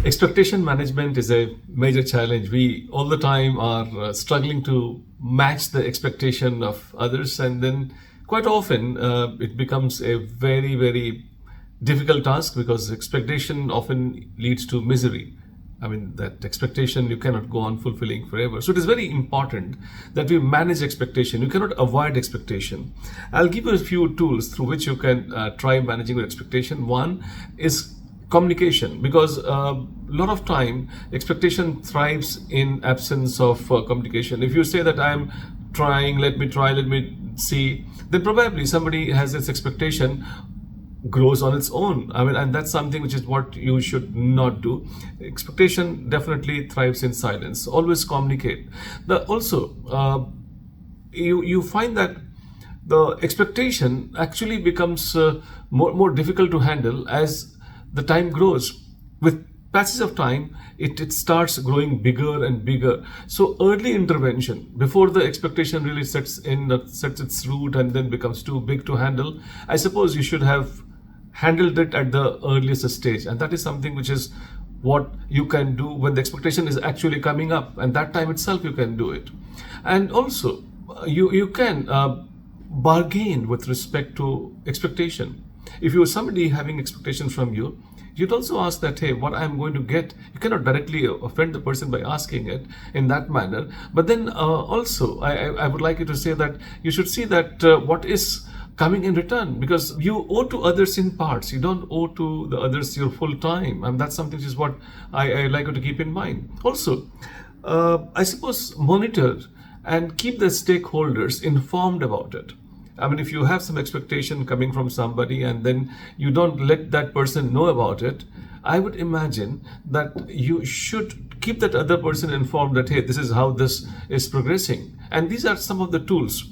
Expectation management is a major challenge. We all the time are struggling to match the expectation of others, and then quite often it becomes a very, very difficult task because expectation often leads to misery. I mean, that expectation you cannot go on fulfilling forever. So it is very important that we manage expectation. You cannot avoid expectation. I'll give you a few tools through which you can try managing your expectation. One is communication, because a lot of time expectation thrives in absence of communication. If you say that I'm trying, let me see, then probably somebody has this expectation grows on its own. I mean, and that's something which is what you should not do. Expectation definitely thrives in silence. Always communicate. You find that the expectation actually becomes more difficult to handle as the time grows. With passage of time, it starts growing bigger and bigger. So early intervention before the expectation really sets its root and then becomes too big to handle, I suppose you should have handled it at the earliest stage, and that is something which is what you can do when the expectation is actually coming up, and that time itself you can do it. And also you can bargain with respect to expectation. If you are somebody having expectations from you, you'd also ask that, hey, what I'm going to get. You cannot directly offend the person by asking it in that manner. But then also, I would like you to say that you should see that what is coming in return, because you owe to others in parts. You don't owe to the others your full time. And that's something which is what I like you to keep in mind. Also, I suppose monitor and keep the stakeholders informed about it. I mean, if you have some expectation coming from somebody and then you don't let that person know about it, I would imagine that you should keep that other person informed that, hey, this is how this is progressing. And these are some of the tools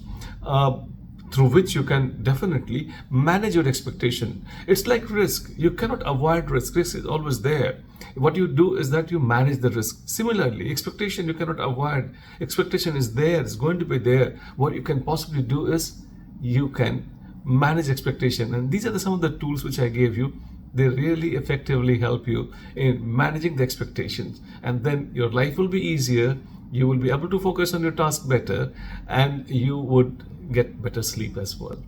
through which you can definitely manage your expectation. It's like risk. You cannot avoid risk. Risk is always there. What you do is that you manage the risk. Similarly, expectation you cannot avoid. Expectation is there. It's going to be there. What you can possibly do is you can manage expectation. And these are some of the tools which I gave you. They really effectively help you in managing the expectations. And then your life will be easier. You will be able to focus on your task better, and you would get better sleep as well.